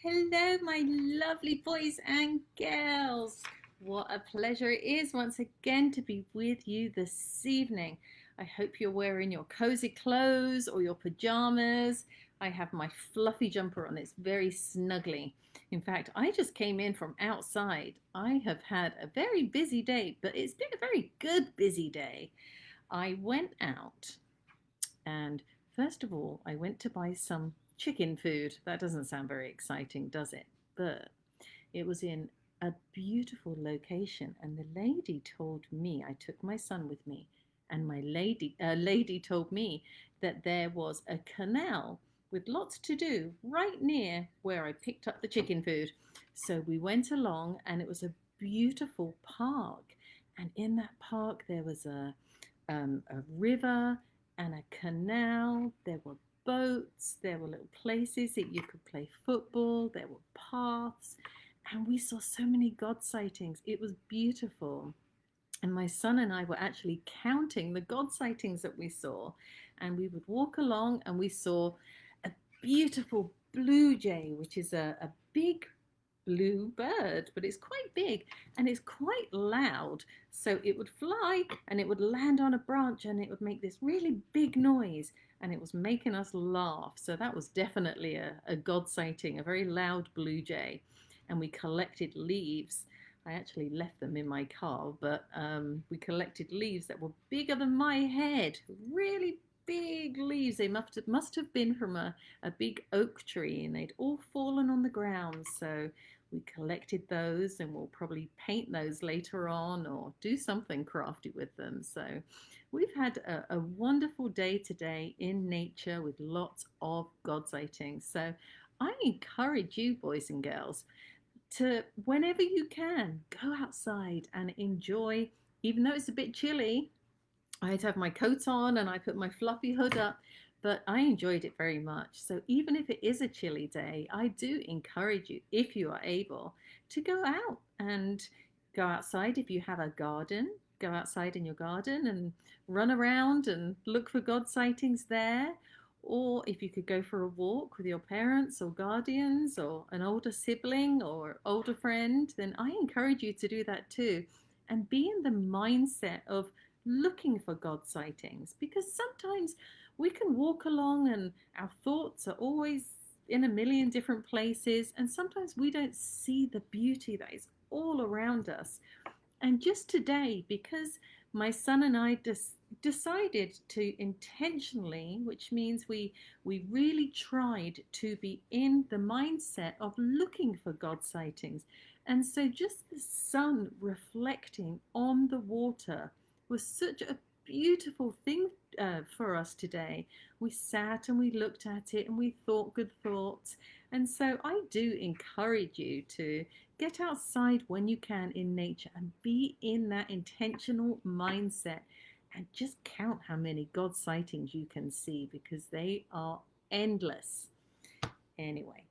Hello, my lovely boys and girls. What a pleasure it is once again to be with you this evening. I hope you're wearing your cozy clothes or your pajamas. I have my fluffy jumper on, it's very snuggly. In fact, I just came in from outside. I have had a very busy day, but it's been a very good busy day. I went out and first of all, I went to buy some chicken food. That doesn't sound very exciting, does it? But it was in a beautiful location, and the lady told me, I took my son with me, and my lady told me that there was a canal with lots to do right near where I picked up the chicken food. So we went along, and it was a beautiful park. And in that park, there was a river and a canal. There were boats, there were little places that you could play football, there were paths, and we saw so many God sightings. It was beautiful. And my son and I were actually counting the God sightings that we saw. And we would walk along and we saw a beautiful blue jay, which is a big blue bird, but it's quite big and it's quite loud. So it would fly and it would land on a branch and it would make this really big noise and it was making us laugh. So that was definitely a God sighting, a very loud blue jay. And we collected leaves. I actually left them in my car, but we collected leaves that were bigger than my head, really big leaves. They must have been from a big oak tree and they'd all fallen on the ground. So we collected those and we'll probably paint those later on or do something crafty with them. So we've had a wonderful day today in nature with lots of God sightings. So I encourage you, boys and girls, to whenever you can go outside and enjoy, even though it's a bit chilly. I had to have my coat on and I put my fluffy hood up, but I enjoyed it very much. So even if it is a chilly day, I do encourage you, if you are able, to go out and go outside. If you have a garden, go outside in your garden and run around and look for God sightings there. Or if you could go for a walk with your parents or guardians or an older sibling or older friend, then I encourage you to do that too. And be in the mindset of looking for God sightings, because sometimes we can walk along and our thoughts are always in a million different places, and sometimes we don't see the beauty that is all around us. And just today, because my son and I decided to intentionally, which means we really tried to be in the mindset of looking for God sightings. And so just the sun reflecting on the water was such a beautiful thing for us today. We sat and we looked at it and we thought good thoughts. And so I do encourage you to get outside when you can in nature and be in that intentional mindset and just count how many God sightings you can see, because they are endless. Anyway,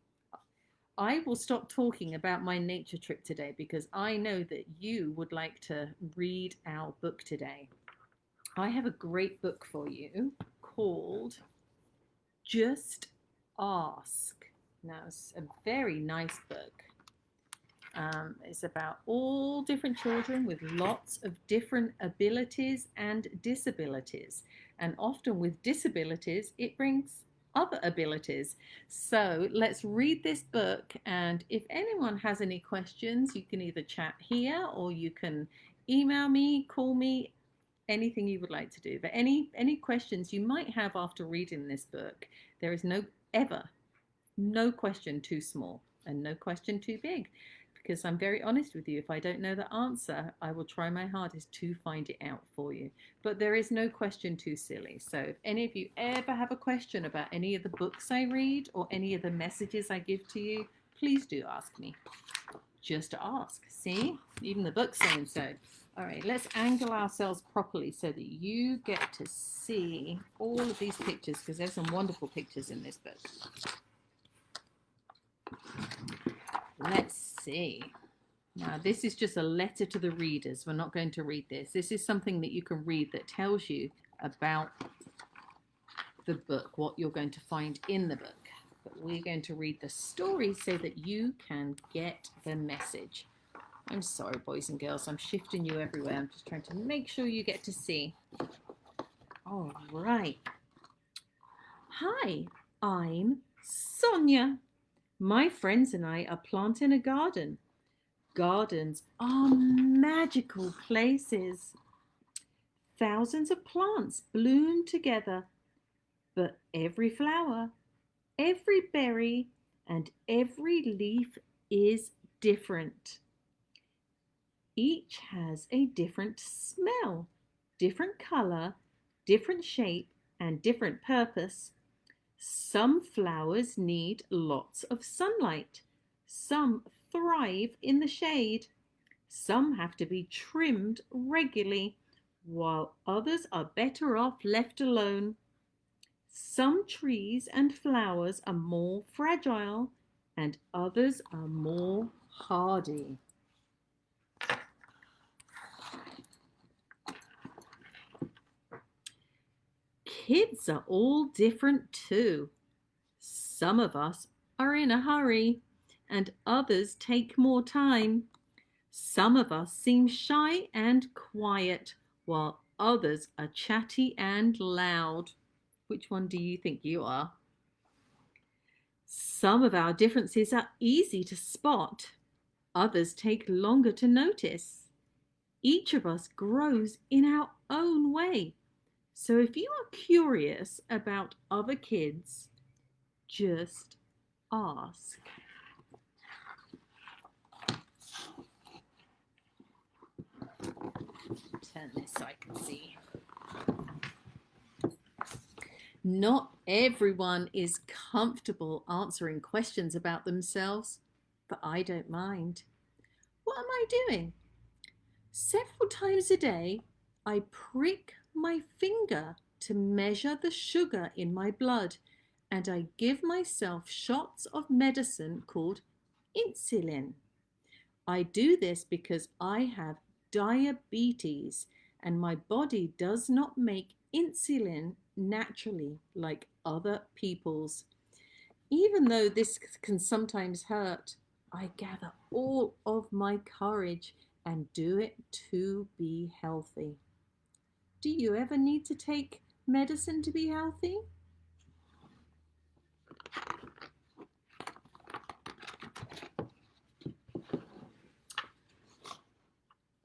I will stop talking about my nature trip today because I know that you would like to read our book today. I have a great book for you called Just Ask. Now, it's a very nice book. It's about all different children with lots of different abilities and disabilities. And often with disabilities, it brings other abilities. So let's read this book. And if anyone has any questions, you can either chat here or you can email me, call me, anything you would like to do. But any questions you might have after reading this book, there is no question too small and no question too big, because I'm very honest with you. If I don't know the answer, I will try my hardest to find it out for you. But there is no question too silly. So if any of you ever have a question about any of the books I read or any of the messages I give to you, please do ask me. Just ask. See? Even the book's saying so. All right, let's angle ourselves properly so that you get to see all of these pictures, because there's some wonderful pictures in this book. Let's see. Now, this is just a letter to the readers. We're not going to read this. This is something that you can read that tells you about the book, what you're going to find in the book. but we're going to read the story so that you can get the message. I'm sorry, boys and girls, I'm shifting you everywhere. I'm just trying to make sure you get to see. All right. Hi, I'm Sonia. My friends and I are planting a garden. Gardens are magical places. Thousands of plants bloom together, but every flower, every berry, and every leaf is different. Each has a different smell, different color, different shape, and different purpose. Some flowers need lots of sunlight. Some thrive in the shade. Some have to be trimmed regularly, while others are better off left alone. Some trees and flowers are more fragile, and others are more hardy. Kids are all different too. Some of us are in a hurry, and others take more time. Some of us seem shy and quiet, while others are chatty and loud. Which one do you think you are? Some of our differences are easy to spot. Others take longer to notice. Each of us grows in our own way. So if you are curious about other kids, just ask. Turn this so I can see. Not everyone is comfortable answering questions about themselves, but I don't mind. What am I doing? Several times a day, I prick my finger to measure the sugar in my blood, and I give myself shots of medicine called insulin. I do this because I have diabetes and my body does not make insulin naturally like other people's. Even though this can sometimes hurt, I gather all of my courage and do it to be healthy. Do you ever need to take medicine to be healthy?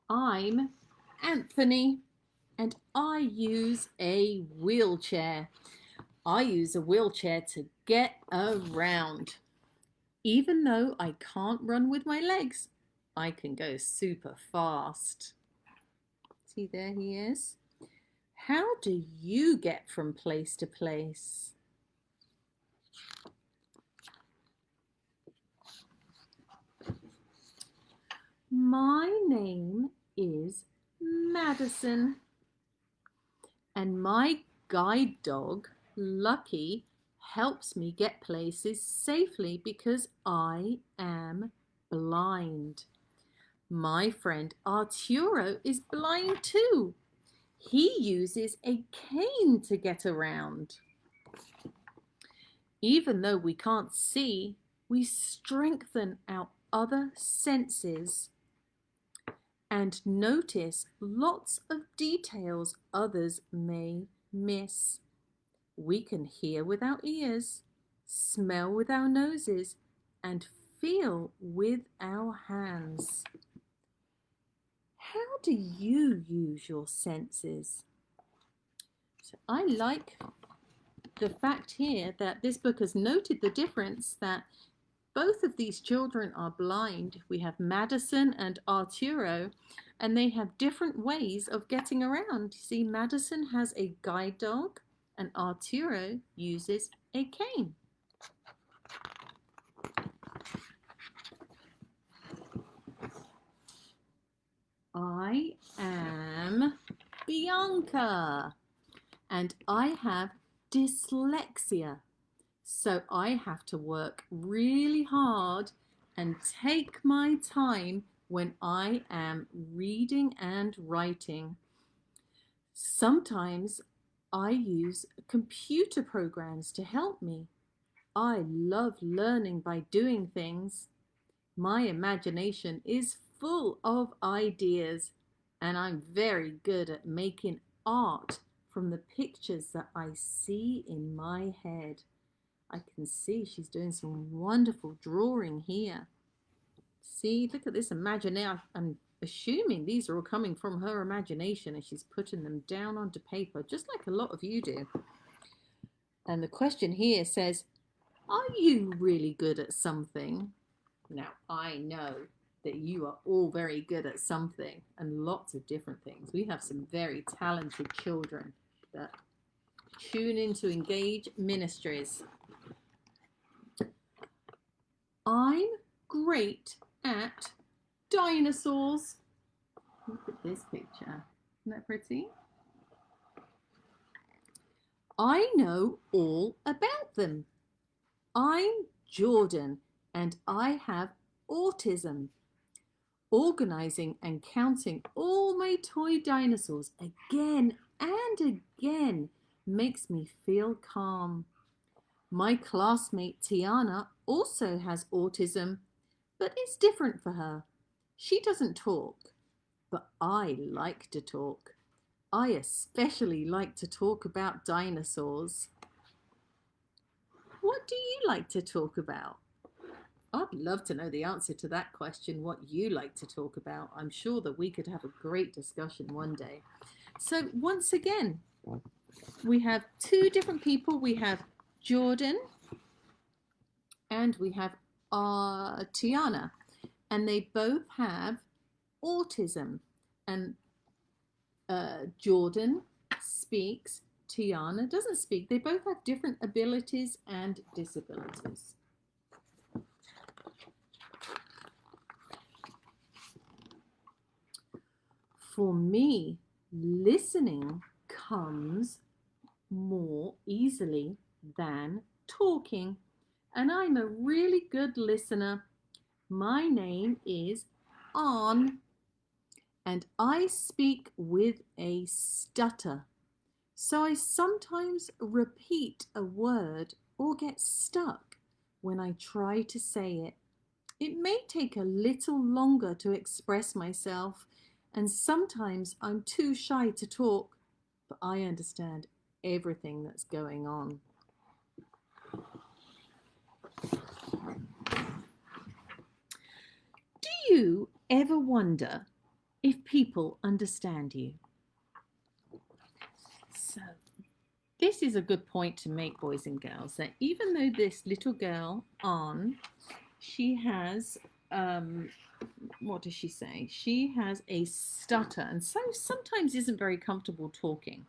I'm Anthony and I use a wheelchair. I use a wheelchair to get around. Even though I can't run with my legs, I can go super fast. See, there he is. How do you get from place to place? My name is Madison, and my guide dog, Lucky, helps me get places safely because I am blind. My friend Arturo is blind too. He uses a cane to get around. Even though we can't see, we strengthen our other senses and notice lots of details others may miss. We can hear with our ears, smell with our noses, and feel with our hands. How do you use your senses? So I like the fact here that this book has noted the difference that both of these children are blind. We have Madison and Arturo, and they have different ways of getting around. You see, Madison has a guide dog and Arturo uses a cane. I am Bianca and I have dyslexia. So I have to work really hard and take my time when I am reading and writing. Sometimes I use computer programs to help me. I love learning by doing things. My imagination is full of ideas, and I'm very good at making art from the pictures that I see in my head. I can see she's doing some wonderful drawing here. See, look at this imagination. I'm assuming these are all coming from her imagination, and she's putting them down onto paper, just like a lot of you do. And the question here says, are you really good at something? Now, I know that you are all very good at something and lots of different things. We have some very talented children that tune into Engage Ministries. I'm great at dinosaurs. Look at this picture. Isn't that pretty? I know all about them. I'm Jordan and I have autism. Organizing and counting all my toy dinosaurs again and again makes me feel calm. My classmate Tiana also has autism, but it's different for her. She doesn't talk, but I like to talk. I especially like to talk about dinosaurs. What do you like to talk about? I'd love to know the answer to that question, what you like to talk about. I'm sure that we could have a great discussion one day. So once again, we have two different people. We have Jordan and we have Tiana, and they both have autism. And Jordan speaks, Tiana doesn't speak. They both have different abilities and disabilities. For me, listening comes more easily than talking, and I'm a really good listener. My name is An, and I speak with a stutter. So I sometimes repeat a word or get stuck when I try to say it. It may take a little longer to express myself, and sometimes I'm too shy to talk, but I understand everything that's going on. Do you ever wonder if people understand you? So, this is a good point to make, boys and girls, that even though this little girl, An, she has, what does she say? She has a stutter and so sometimes isn't very comfortable talking,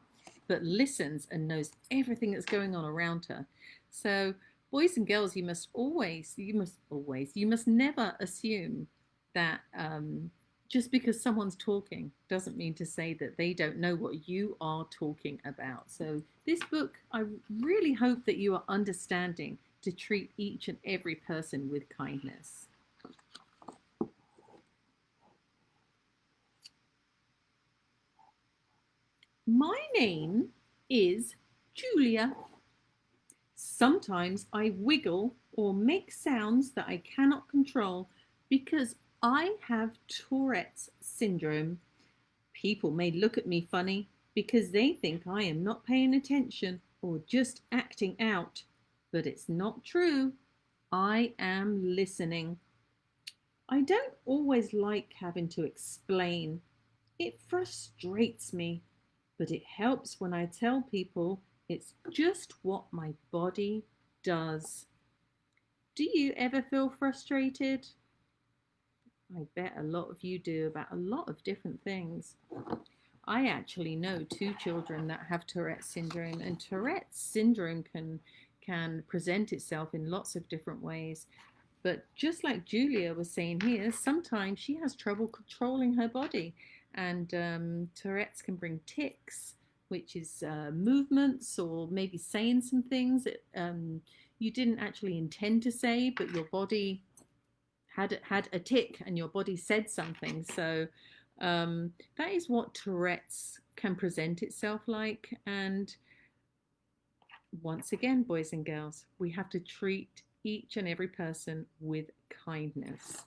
but listens and knows everything that's going on around her. So, boys and girls, you must never assume that just because someone's talking doesn't mean to say that they don't know what you are talking about. So this book, I really hope that you are understanding to treat each and every person with kindness. My name is Julia. Sometimes I wiggle or make sounds that I cannot control because I have Tourette's syndrome. People may look at me funny because they think I am not paying attention or just acting out, but it's not true. I am listening. I don't always like having to explain. It frustrates me, but it helps when I tell people it's just what my body does. Do you ever feel frustrated? I bet a lot of you do about a lot of different things. I actually know two children that have Tourette's syndrome, and Tourette's syndrome can present itself in lots of different ways. But just like Julia was saying here, sometimes she has trouble controlling her body, and Tourette's can bring tics, which is movements or maybe saying some things that you didn't actually intend to say, but your body had a tic and your body said something. So that is what Tourette's can present itself like. And once again, boys and girls, we have to treat each and every person with kindness.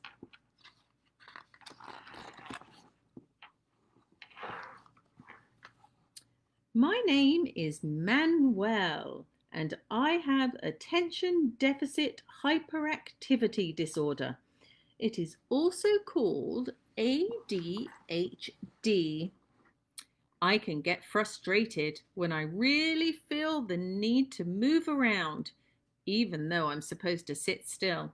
My name is Manuel, and I have attention deficit hyperactivity disorder. It is also called ADHD. I can get frustrated when I really feel the need to move around, even though I'm supposed to sit still.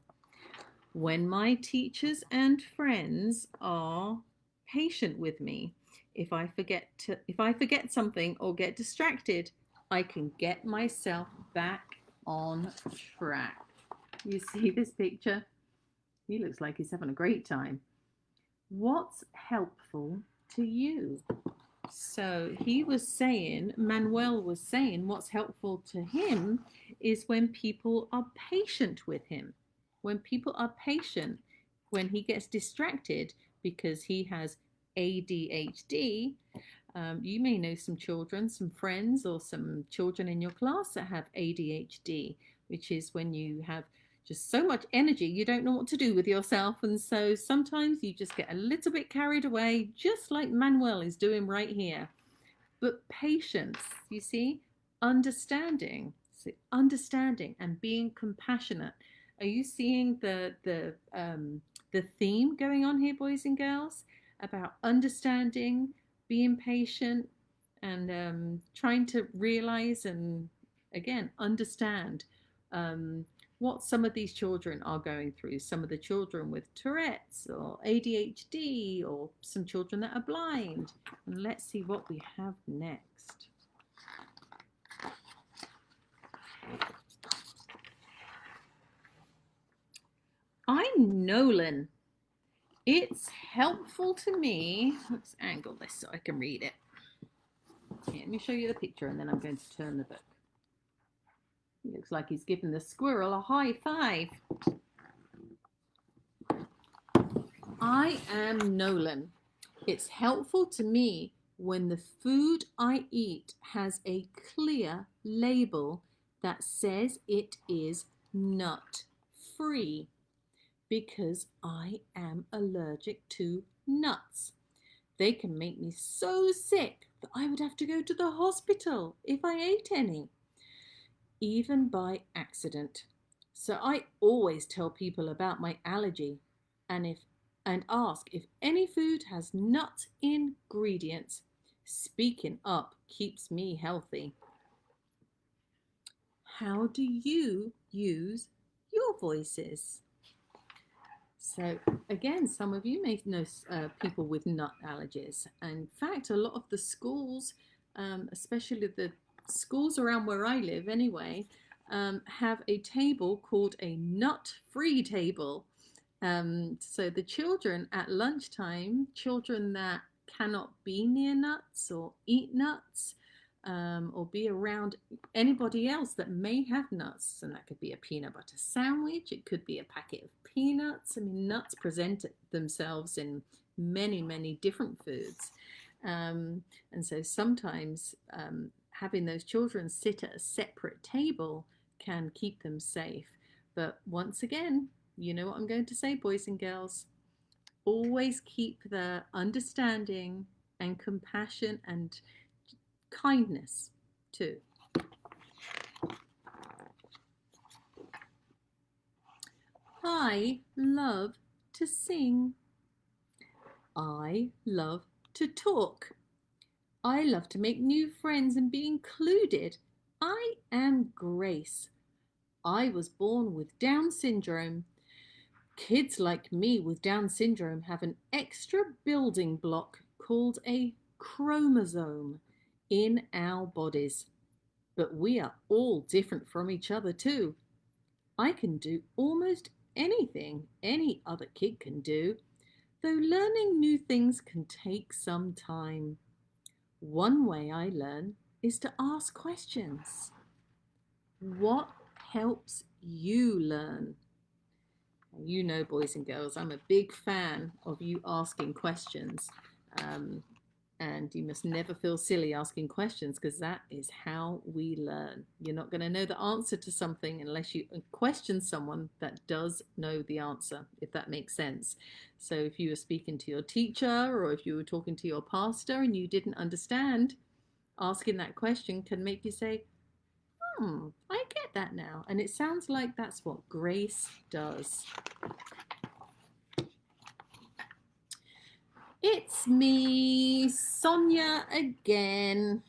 When my teachers and friends are patient with me, if I forget something or get distracted, I can get myself back on track. You see this picture? He looks like he's having a great time. What's helpful to you? So Manuel was saying what's helpful to him is when people are patient with him. When people are patient, when he gets distracted because he has ADHD, you may know some children, some friends, or some children in your class that have ADHD, which is when you have just so much energy you don't know what to do with yourself, and so sometimes you just get a little bit carried away, just like Manuel is doing right here. But patience, you see, understanding and being compassionate. Are you seeing the theme going on here, boys and girls, about understanding, being patient, and trying to realize and again understand what some of these children are going through. Some of the children with Tourette's or ADHD, or some children that are blind. And let's see what we have next. I'm Nolan. It's helpful to me. Let's angle this so I can read it. Here, let me show you the picture and then I'm going to turn the book. He looks like he's giving the squirrel a high five. I am Nolan. It's helpful to me when the food I eat has a clear label that says it is nut-free, because I am allergic to nuts. They can make me so sick that I would have to go to the hospital if I ate any, even by accident. So I always tell people about my allergy and ask if any food has nut ingredients. Speaking up keeps me healthy. How do you use your voices? So again, some of you may know people with nut allergies. In fact, a lot of the schools, especially the schools around where I live anyway, have a table called a nut-free table. So the children at lunchtime, children that cannot be near nuts or eat nuts, or be around anybody else that may have nuts, and that could be a peanut butter sandwich, it could be a packet of peanuts. I mean, nuts present themselves in many, many different foods, and so sometimes having those children sit at a separate table can keep them safe. But once again, you know what I'm going to say, boys and girls, always keep the understanding and compassion and kindness too. I love to sing. I love to talk. I love to make new friends and be included. I am Grace. I was born with Down syndrome. Kids like me with Down syndrome have an extra building block called a chromosome in our bodies. But we are all different from each other too. I can do almost anything any other kid can do, though learning new things can take some time. One way I learn is to ask questions. What helps you learn? You know, boys and girls, I'm a big fan of you asking questions. And you must never feel silly asking questions, because that is how we learn. You're not going to know the answer to something unless you question someone that does know the answer, if that makes sense. So if you were speaking to your teacher, or if you were talking to your pastor and you didn't understand, asking that question can make you say, I get that now. And it sounds like that's what grace does. It's me, Sonia, again.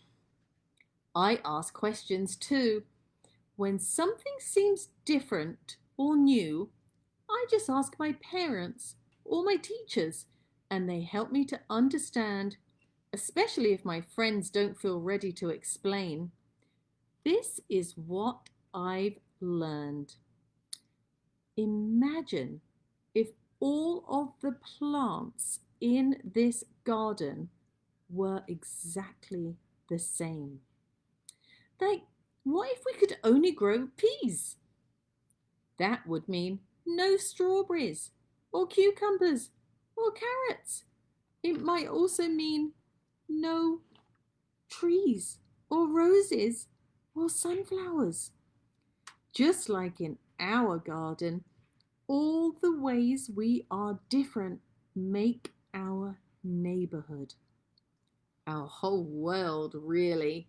I ask questions too. When something seems different or new, I just ask my parents or my teachers, and they help me to understand, especially if my friends don't feel ready to explain. This is what I've learned. Imagine if all of the plants in this garden were exactly the same. Like, what if we could only grow peas? That would mean no strawberries, or cucumbers, or carrots. It might also mean no trees, or roses, or sunflowers. Just like in our garden, all the ways we are different make our neighborhood, our whole world, really,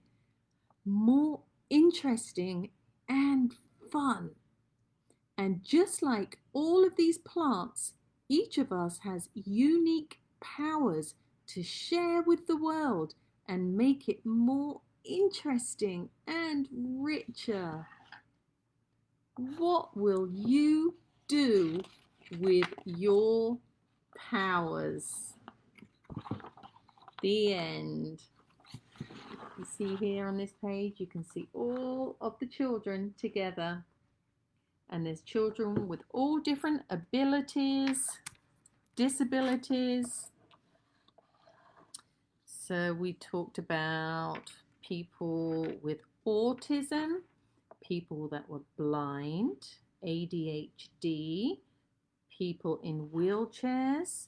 more interesting and fun. And just like all of these plants, each of us has unique powers to share with the world and make it more interesting and richer. What will you do with your powers? The end. You see here on this page, you can see all of the children together. And there's children with all different abilities, disabilities. So we talked about people with autism, people that were blind, ADHD, people in wheelchairs,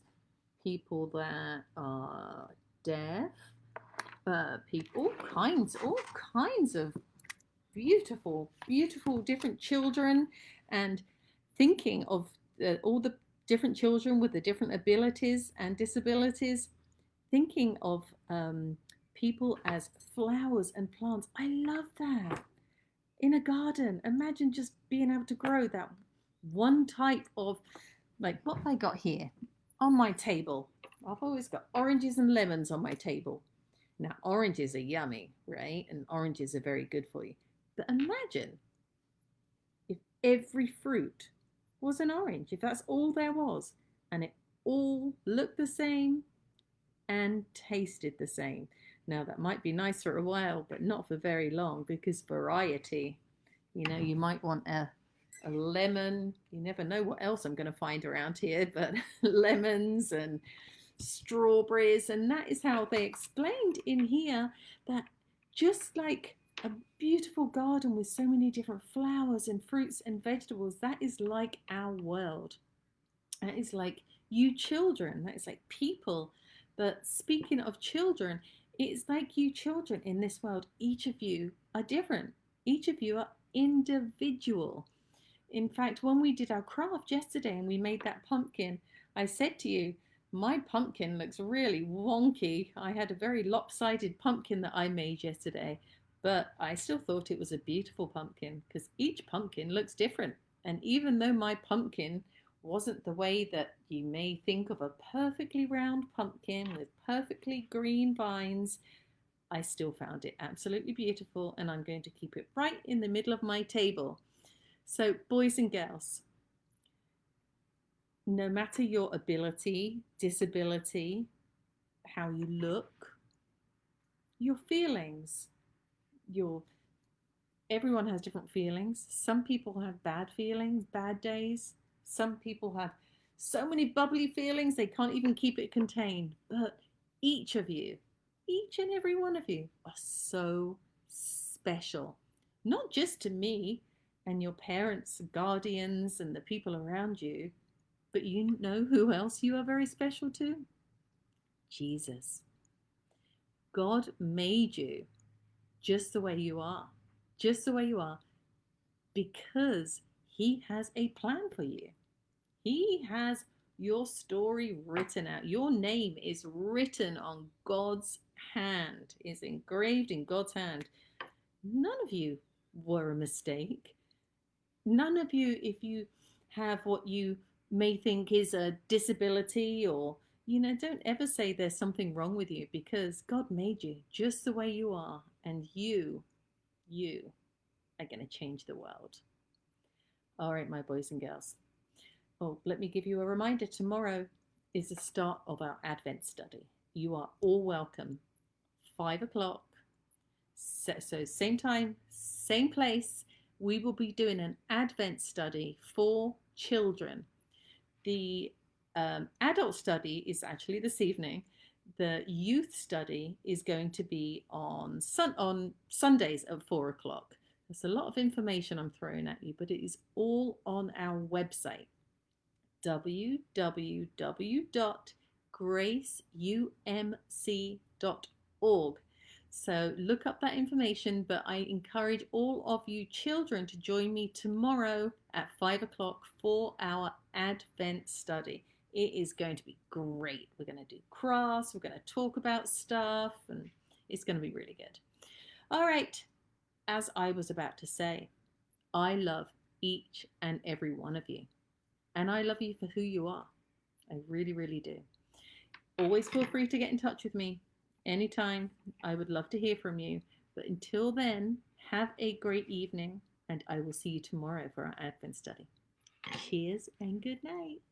people that are deaf, people, all kinds of beautiful, beautiful different children, and thinking of all the different children with the different abilities and disabilities, thinking of people as flowers and plants. I love that. In a garden, imagine just being able to grow that one type of, like what have I got here on my table? I've always got oranges and lemons on my table. Now, oranges are yummy, right? And oranges are very good for you. But imagine if every fruit was an orange, if that's all there was, and it all looked the same and tasted the same. Now, that might be nice for a while, but not for very long, because variety, you might want a lemon. You never know what else I'm going to find around here, but lemons and strawberries. And that is how they explained in here that just like a beautiful garden with so many different flowers and fruits and vegetables, that is like our world. That is like you children. That is like people. But speaking of children, it's like you children in this world. Each of you are different. Each of you are individual. In fact, when we did our craft yesterday and we made that pumpkin, I said to you, my pumpkin looks really wonky. I had a very lopsided pumpkin that I made yesterday, but I still thought it was a beautiful pumpkin because each pumpkin looks different. And even though my pumpkin wasn't the way that you may think of a perfectly round pumpkin with perfectly green vines, I still found it absolutely beautiful, and I'm going to keep it right in the middle of my table. So, boys and girls, no matter your ability, disability, how you look, your feelings, everyone has different feelings. Some people have bad feelings, bad days. Some people have so many bubbly feelings they can't even keep it contained. But each of you, each and every one of you, are so special. Not just to me and your parents, guardians, and the people around you, but you know who else you are very special to? Jesus. God made you just the way you are, just the way you are, because He has a plan for you. He has your story written out. Your name is written on God's hand, is engraved in God's hand. None of you were a mistake. None of you, if you have what you may think is a disability, or, don't ever say there's something wrong with you, because God made you just the way you are, and you are going to change the world. All right, my boys and girls. Oh, let me give you a reminder. Tomorrow is the start of our Advent study. You are all welcome. 5 o'clock. So same time, same place. We will be doing an Advent study for children. The adult study is actually this evening. The youth study is going to be on Sundays at 4 o'clock. There's a lot of information I'm throwing at you, but it is all on our website, www.graceumc.org. So look up that information, but I encourage all of you children to join me tomorrow at 5 o'clock for our Advent study. It is going to be great. We're going to do crafts, we're going to talk about stuff, and it's going to be really good. All right, as I was about to say, I love each and every one of you. And I love you for who you are. I really, really do. Always feel free to get in touch with me anytime. I would love to hear from you. But until then, have a great evening, and I will see you tomorrow for our Advent study. Cheers and good night.